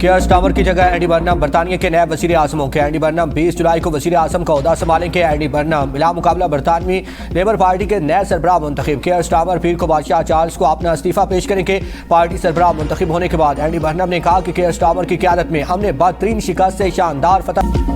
कियर Starmer की जगह Andy Barnum बरतानिया के नए वज़ीर आज़म होंगे। एंडी बर्नम 20 जुलाई को वज़ीर आज़म का ओहदा संभालेंगे। एंडी बर्नम बिला मुकाबला बरतानवी लेबर पार्टी के नए सरबराह मुंतखब। कियर स्टार्मर पीर को बादशाह चार्ल्स को अपना इस्तीफा पेश करेंगे। पार्टी सरबराह मुंतखब होने के बाद एंडी बर्नम ने कहा कि कियर स्टार्मर की क़यादत में हमने बदतरीन शिकस्त से शानदार फतह।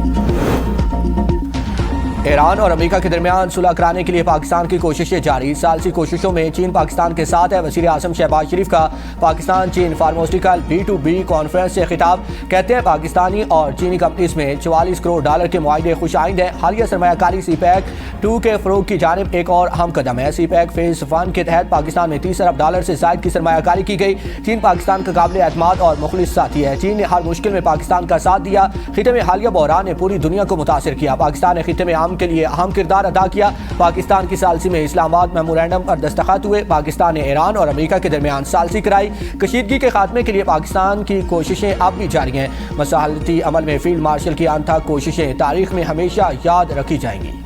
ईरान और अमेरिका के दरमियान सुलह कराने के लिए पाकिस्तान की कोशिशें जारी। सालसी कोशिशों में चीन पाकिस्तान के साथ है। वज़ीर आज़म शहबाज शरीफ का पाकिस्तान चीन फार्मास्यूटिकल B2B कॉन्फ्रेंस से खिताब। कहते हैं पाकिस्तानी और चीनी कंपनीज में $44 करोड़ के मुआहदे खुश आइंद है। हालिया सरमायाकारी CPEC 2 के फ़रोग की जानिब एक और अहम कदम है। CPEC फेज़ 1 के तहत पाकिस्तान में $30 अरब से ज़ायद की सरमायाकारी की गई। चीन पाकिस्तान का काबिल एतमाद और मुखलिस साथी है। चीन ने हर मुश्किल में पाकिस्तान का साथ दिया। खिते में हालिया बहरान ने पूरी दुनिया को मुतासिर किया। पाकिस्तान ने खिते में आम के लिए अहम किरदार अदा किया। पाकिस्तान की सालसी में इस्लामाबाद मेमोरेंडम पर दस्तखत हुए। पाकिस्तान ने ईरान और अमेरिका के दरमियान सालसी कराई। कशीदगी के खात्मे के लिए पाकिस्तान की कोशिशें अब भी जारी हैं। मसालती अमल में फील्ड मार्शल की अनथक कोशिशें तारीख में हमेशा याद रखी जाएंगी।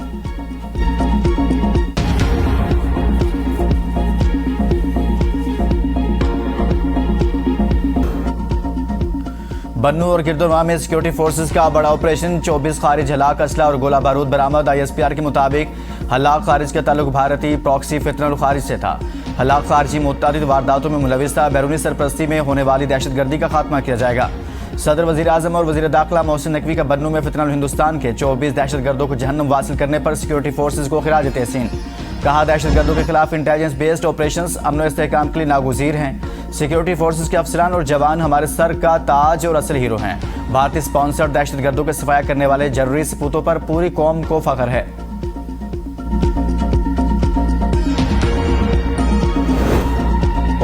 बन्नू और गिरदुरवा में सिक्योरिटी फोर्सेस का बड़ा ऑपरेशन। 24 खारिज हलाक असला और गोला बारूद बरामद। ISPR के मुताबिक हलाक खारिज का ताल्लुक भारतीय प्रॉक्सी फितनल खारिज से था। हलाक खारिजी मुतअद्दिद वारदातों में मुलविस था। बैरूनी सरपरस्ती में होने वाली दहशतगर्दी का खात्मा किया जाएगा। सदर वज़ीर आज़म और वज़ीर दाखिला मोहसिन नकवी का बन्नू में फितनल हिंदुस्तान के 24 दहशतगर्दों को जहन्नम वासिल करने पर सिक्योरिटी फोर्सेस को खिराज तहसीन। कहा दहशतगर्दों के खिलाफ इंटेलिजेंस बेस्ड ऑपरेशंस अमन और इस्तेहकाम के लिए नागुज़ीर हैं। सिक्योरिटी फोर्सेस के अफसरान और जवान हमारे सर का ताज और असल हीरो हैं। भारतीय स्पॉन्सर्ड दहशतगर्दों के सफाया करने वाले जरूरी सपूतों पर पूरी कौम को फख्र है।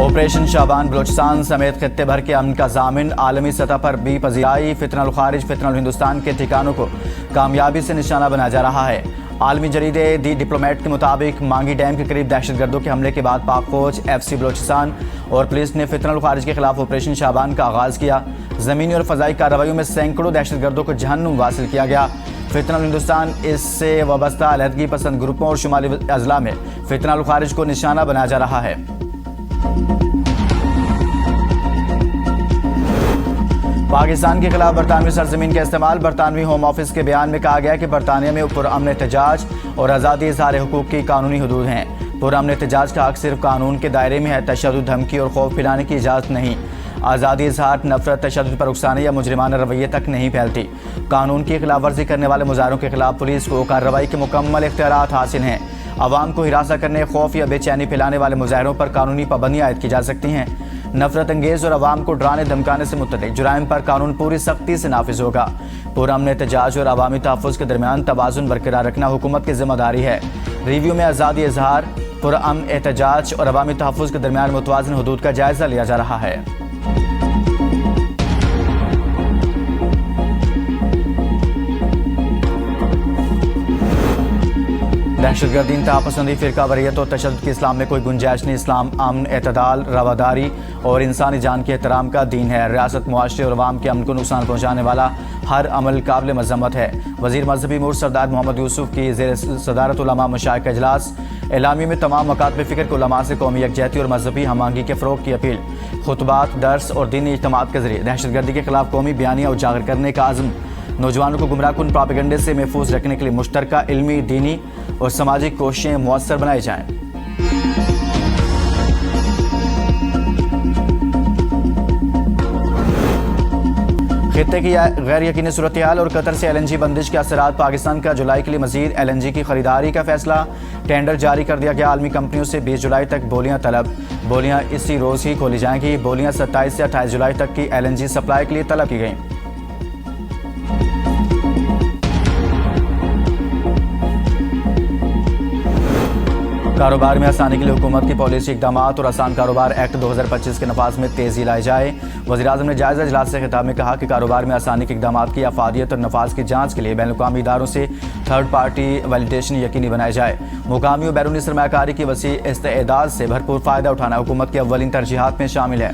ऑपरेशन शाबान बलोचिस्तान समेत खित्ते भर के अमन का जामिन। आलमी सतह पर भी पजीराई। फितनल खारिज फितनल हिंदुस्तान के ठिकानों को कामयाबी से निशाना बनाया जा रहा है। आलमी जरीदे दी डिप्लोमेट के मुताबिक मांगी डैम के करीब दहशतगर्दों के हमले के बाद पाक फौज FC बलोचिस्तान और पुलिस ने फितनल खारिज के खिलाफ ऑपरेशन शाबान का आगाज़ किया। ज़मीनी और फ़ज़ाई कार्रवाइयों में सैकड़ों दहशतगर्दों को जहन्नुम वासिल किया गया। फितनल हिंदुस्तान इससे वाबस्ता अलहदगी पसंद ग्रुपों और शुमाली अजला में फितनल खारिज को निशाना बनाया जा रहा है। पाकिस्तान के खिलाफ बरतानवी सरजमीन का इस्तेमाल। बरतानवी होम ऑफिस के बयान में कहा गया कि बरतानिया में पुरअमन एहतजाज और आज़ादी इज़हार हुकूक की कानूनी हदूद हैं। पुरअमन एहतजाज का हक सिर्फ कानून के दायरे में है। तशद्दुद, धमकी और खौफ फैलाने की इजाज़त नहीं। आज़ादी इज़हार नफरत, तशद्दुद पर उकसाने या मुजरिमाना रवैये तक नहीं फैलती। कानून की खिलाफ वर्जी करने वाले मुजाहरों के खिलाफ पुलिस को कार्रवाई के मुकम्मल इख्तियारात हासिल हैं। आवाम को हिरासा करने, खौफ या बेचैनी फैलाने वाले मुजाहरों पर कानूनी पाबंदियाँ आयद की जा सकती हैं। नफरत अंगेज और आवाम को डराने धमकाने से मुतल्लिक जुराइम पर कानून पूरी सख्ती से नाफिज होगा। पुरअमन एहतजाज और अवामी तहफ़्फ़ुज़ के दरमियान तवाज़ुन बरकरार रखना हुकूमत की जिम्मेदारी है। रिव्यू में आज़ादी इज़हार, पुरअमन एहतजाज और अवामी तहफ़्फ़ुज़ के दरमियान मुतवाज़िन हुदूद का जायज़ा लिया जा रहा है। दहशतगर्दी, इंतहापसंदी, फ़िरका वरीयत और तशद्दुद की इस्लाम में कोई गुंजाइश नहीं। इस्लाम अमन, एतदाल, रवादारी और इंसानी जान के एहतराम का दीन है। रियासत, मुआशरे और अवाम के अमन को नुकसान पहुँचाने वाला हर अमल काबिल मज़म्मत है। वज़ीर मज़हबी अमूर सरदार मोहम्मद यूसुफ की ज़ेर सदारत उलमा मशाइख का इजलास। एलामी में तमाम मकातब फ़िक्र के उलमा से कौमी यकजहती और मज़हबी हमआहंगी के फ़रोग़ की अपील। खुतबात, दर्स और दीनी इज्तिमात के ज़रिए दहशतगर्दी के खिलाफ कौमी बयानिया उजागर करने का आज़म। नौजवानों को गुमराहकुन प्रोपेगेंडे से महफूज रखने के लिए मुश्तरका इल्मी, दीनी और सामाजिक कोशिशें मुअस्सर बनाई जाएं। खित्ते की गैर यकीनी सूरत हाल और कतर से LNG बंदिश के असरात। पाकिस्तान का जुलाई के लिए मजीद LNG की खरीदारी का फैसला। टेंडर जारी कर दिया गया। आलमी कंपनियों से 20 जुलाई तक बोलियां तलब। बोलियां इसी रोज़ ही खोली जाएंगी। बोलियां 27 से 28 जुलाई तक की LNG सप्लाई के लिए तलब की गई। कारोबार में आसानी के लिए हुकूमत की पॉलिसी इकदाम और आसान कारोबार एक्ट 2025 के नफाज में तेज़ी लाई जाए। वज़ीर-ए-आज़म ने जायज़ा इजलास से खिताब में कहा कि कारोबार में आसानी के इकदाम की अफादियत और नफाज की जाँच के लिए बैनुल-अक़वामी इदारों से थर्ड पार्टी वैलिडेशन यकीनी बनाई जाए। मुकामी और बैरूनी सरमायाकारी की वसी इस्तेदाद से भरपूर फ़ायदा उठाना हुकूमत की अव्वलीन तरजीहात में शामिल है।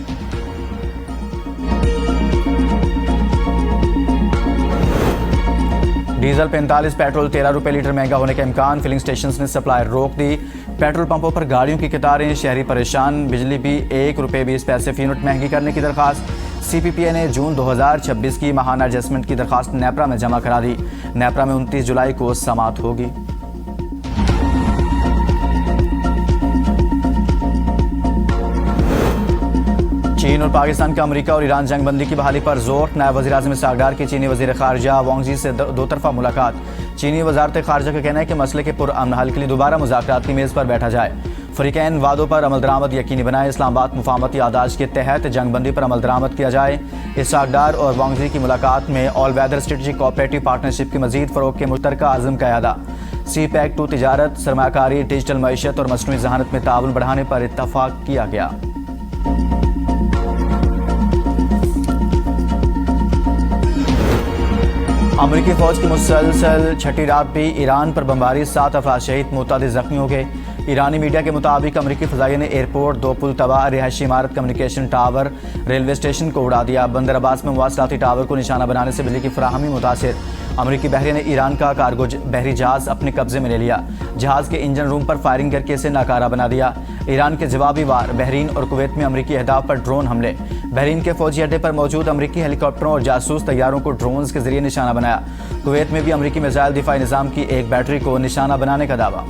डीजल 45, पेट्रोल 13 रुपये लीटर महंगा होने का इम्कान। फिलिंग स्टेशन ने सप्लाई रोक दी। पेट्रोल पंपों पर गाड़ियों की कतारें, शहरी परेशान। बिजली भी 1 रुपये 20 पैसे फी यूनिट महंगी करने की दरख्वास्त। CPPA ने जून 2026 की माहाना एडजस्टमेंट की दरखास्त नेपरा में जमा करा दी। नेपरा में 29 जुलाई को समाअत होगी। चीन और पाकिस्तान का अमेरिका और ईरान जंगबंदी की बहाली पर जोर। नायब वज़ीर-ए-आज़म इस्हाक़ की चीनी वज़ीर ख़ारजा वांग यी से दो तरफा मुलाकात। चीनी वज़ारत ख़ारजा का कहना है कि मसले के पुरअमन हल के लिए दोबारा मुज़ाकरात की मेज़ पर बैठा जाए। फ़रीक़ैन वादों पर अमल दरामद यकीनी बनाए। इस्लामाबाद मुफ़ाहमती आदाज के तहत जंगबंदी पर अमल दरामद किया जाए। इस्हाक़ और वांग यी की मुलाकात में all weather strategic cooperative partnership की मज़ीद फ़रोग़ के मुश्तरका आज़म का अदा। CPEC-2 तिजारत, सरमायाकारी, डिजिटल मईशत और मसनूई ज़हानत में ताउन बढ़ाने पर इत्तफ़ाक़ किया गया। अमरीकी फौज की मुसलसल छठी रात भी ईरान पर बमबारी, 7 अफराद शहीद, मुतअद्दिद ज़ख्मी हो गए। ईरानी मीडिया के मुताबिक अमरीकी फ़ज़ाइया ने एयरपोर्ट, 2 पुल तबाह, रिहायशी इमारत, कम्युनिकेशन टावर, रेलवे स्टेशन को उड़ा दिया। बंदर अब्बास में मुवासलाती टावर को निशाना बनाने से बिजली की फराहमी मुतासिर। अमरीकी बहरिया ने ईरान का कार्गो बहरी जहाज़ अपने कब्जे में ले लिया। जहाज़ के इंजन रूम पर फायरिंग करके इसे नाकारा बना दिया। ईरान के जवाबी वार, बहरीन और कुवैत में अमरीकी अहदाफ पर ड्रोन हमले। बहरीन के फौजी अड्डे पर मौजूद अमरीकी हेलीकॉप्टरों और जासूस तैयारों को ड्रोन्स के जरिए निशाना बनाया। कुवैत में भी अमरीकी मिसाइल दिफाई निज़ाम की एक बैटरी को निशाना बनाने का दावा।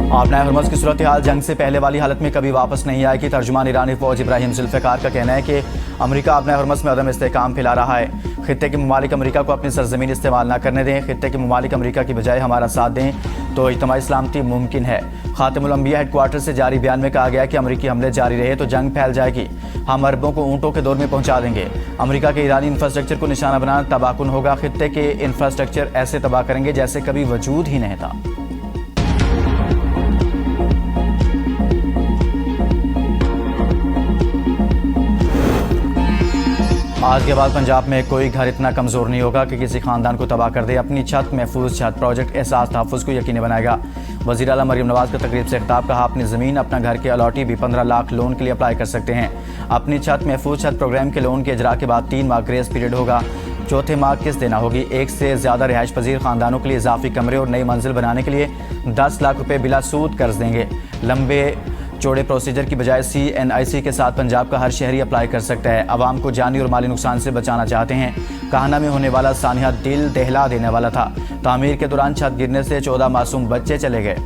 आपना हरमज़ की सूरत हाल जंग से पहले वाली हालत में कभी वापस नहीं आएगी। तर्जुमान ईरानी फौज इब्राहिम जुल्फ़िकार का कहना है कि अमरीका आपना हरमज़ में अदम इस्तेहकाम फैला रहा है। खित्ते के ममालिक अमरीका को अपनी सरजमीन इस्तेमाल न करने दें। खित्ते के ममालिक अमरीका की बजाय हमारा साथ दें तो इज्तिमाई सलामती मुमकिन है। खातिमुल अंबिया हेडक्वार्टर से जारी बयान में कहा गया कि अमरीकी हमले जारी रहे तो जंग फैल जाएगी। हम अरबों को ऊँटों के दौर में पहुँचा देंगे। अमरीका के ईरानी इंफ्रास्ट्रक्चर को निशाना बनाना तबाहकुन होगा। खित्ते के इंफ्रास्ट्रक्चर ऐसे तबाह करेंगे जैसे कभी वजूद ही नहीं था। आज के बाद पंजाब में कोई घर इतना कमज़ोर नहीं होगा कि किसी खानदान को तबाह कर दे। अपनी छत महफूज छत प्रोजेक्ट एहसास तहफ़्फ़ुज़ को यकीनी बनाएगा। वज़ीर आला मरीम नवाज़ का तकरीब से खिताब, कहा अपनी ज़मीन अपना घर के अलॉटी भी 15 लाख लोन के लिए अप्लाई कर सकते हैं। अपनी छत महफूज छत प्रोग्राम के लोन के इजरा के बाद 3 माह ग्रेस पीरियड होगा। चौथे माह किस्त देना होगी। 1 से ज़्यादा रिहाइश पजीर खानदानों के लिए इजाफी कमरे और नई मंजिल बनाने के लिए 10 लाख रुपये बिला सूद कर्ज देंगे। लंबे चौड़े प्रोसीजर की बजाय CNIC के साथ पंजाब का हर शहरी अप्लाई कर सकता है। आवाम को जानी और माली नुकसान से बचाना चाहते हैं। काहना में होने वाला सानिया दिल दहला देने वाला था। तामीर के दौरान छत गिरने से 14 मासूम बच्चे चले गए।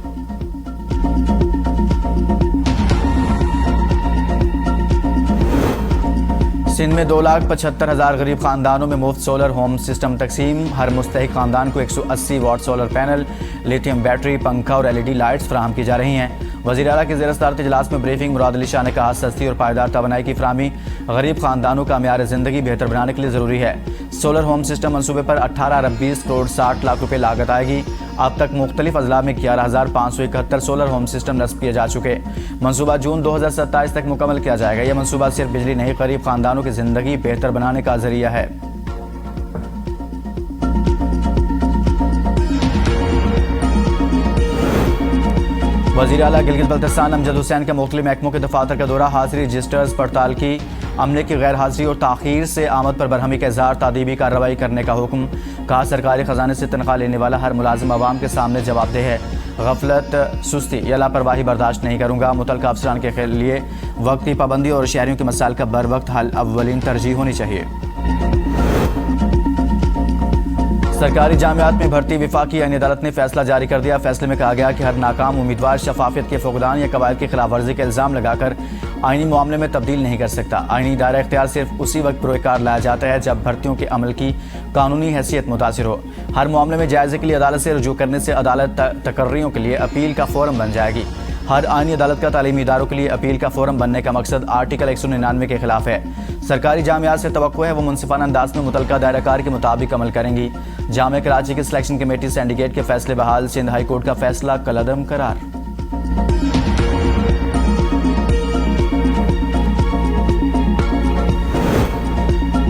सिंध में 2,75,000 गरीब खानदानों में मुफ्त सोलर होम सिस्टम तकसीम। हर मुस्तहिक खानदान को 180 watt solar panel, lithium battery, पंखा और LED लाइट्स फराहम की जा रही हैं। वज़ीर आला के ज़ेर सदारत इजलास में ब्रीफिंग मुराद अली शाह ने कहा, सस्ती और पायदार तवानाई की फराहमी गरीब खानदानों का म्यार ज़िंदगी बेहतर बनाने के लिए ज़रूरी है। सोलर होम सिस्टम मनसूबे पर 18 अरब 20 करोड़ 60 लाख रुपये लागत आएगी। अब तक मुख्तलिफ अजला में 11,571 सोलर होम सिस्टम नस्ब किए जा चुके। मनसूबा जून 2027 तक मुकम्मल किया जाएगा। यह मनसूबा सिर्फ बिजली नहीं, गरीब खानदानों की ज़िंदगी बेहतर बनाने का ज़रिया है। वज़ीर आला गिलगित बल्तिस्तान अमजद हुसैन के मुख्तलिफ महकमों के दफातर का दौरा। हाज़िरी रजिस्टर्स पड़ताल की। अमले की गैर हाज़िरी और ताख़ीर से आमद पर बरहमी का इज़हार, तादीबी कार्रवाई करने का हुक्म। कहा, सरकारी ख़जाने से तनख्वाह लेने वाला हर मुलाजिम आवाम के सामने जवाबदेह है। गफलत, सुस्ती या लापरवाही बर्दाश्त नहीं करूँगा। मुतल्लिक़ अफसरान के लिए वक्ती पाबंदी और शहरियों के मसाइल का बर वक्त हल अव्वलीन तरजीह होनी चाहिए। सरकारी जामियात में भर्ती, विफाकी आईनी अदालत ने फैसला जारी कर दिया। फैसले में कहा गया कि हर नाकाम उम्मीदवार शफाफियत के फुक़दान या कवायद की खिलाफ वर्जी का इल्ज़ाम लगाकर आईनी मामले में तब्दील नहीं कर सकता। आईनी दायरा इख्तियार सिर्फ उसी वक्त पुरकार लाया जाता है जब भर्तियों के अमल की कानूनी हैसियत मुतासिर हो। हर मामले में जायज़े के लिए अदालत से रुजू करने से अदालत तकर्रियों के लिए अपील का फोरम बन जाएगी। हर आईनी अदालत का तालीमी इदारों के लिए अपील का फोरम बनने का मकसद आर्टिकल 199 के खिलाफ है। सरकारी जामियात से तवक्को है वो मुनसिफाना अंदाज में मुतल्लिका दायराकार के मुताबिक अमल करेंगी। जामिया कराची की सिलेक्शन कमेटी सिंडिकेट के फैसले बहाल। सिंध हाई कोर्ट का फैसला कलअदम करार।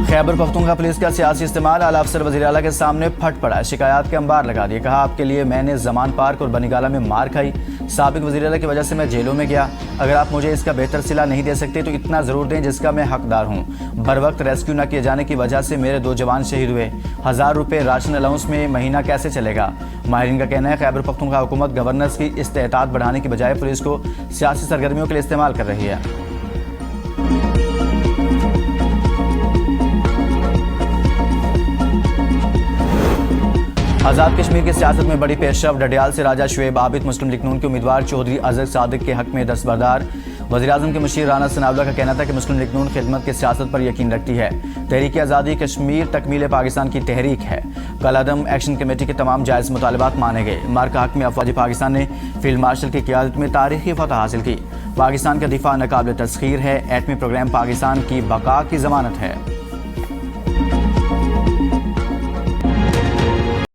खैबर पख्तूनख्वा पुलिस का सियासी इस्तेमाल। आला अफसर वज़ीर आला के सामने फट पड़ा। शिकायत के अंबार लगा दिए। कहा, आपके लिए मैंने जमान पार्क और बनीगाला में मार खाई। साबिक वज़ीर-ए-आला की वजह से मैं जेलों में गया। अगर आप मुझे इसका बेहतर सिला नहीं दे सकते तो इतना ज़रूर दें जिसका मैं हकदार हूँ। बर वक्त रेस्क्यू न किए जाने की वजह से मेरे 2 जवान शहीद हुए। 1000 रुपये राशन अलाउंस में महीना कैसे चलेगा? माहिरीन का कहना है खैबर पख्तूनख्वा हुकूमत गवर्नर्स की इस्तेताअत बढ़ाने की बजाय पुलिस को सियासी सरगर्मियों के लिए इस्तेमाल कर रही है। आज़ाद कश्मीर की सियासत में बड़ी पेशरफ। डडियाल से राजा शुएब आबिद मुस्लिम लीग नून के उम्मीदवार चौधरी अजहर सादिक के हक में दस्तबरदार। वज़ीर-ए-आज़म के मुशीर राना सनाउल्लाह का कहना था कि मुस्लिम लीग नून खिदमत की सियासत पर यकीन रखती है। तहरीक आज़ादी कश्मीर तकमील पाकिस्तान की तहरीक है। कल-अदम एक्शन कमेटी के तमाम जायज़ मुतालबात माने गए। मार्का हक में अफवाज पाकिस्तान ने फील्ड मार्शल की क़ियादत में तारीखी फतह हासिल की। पाकिस्तान का दिफा नाकाबिल तस्खीर है। एटमी प्रोग्राम पाकिस्तान की बका की ज़मानत है।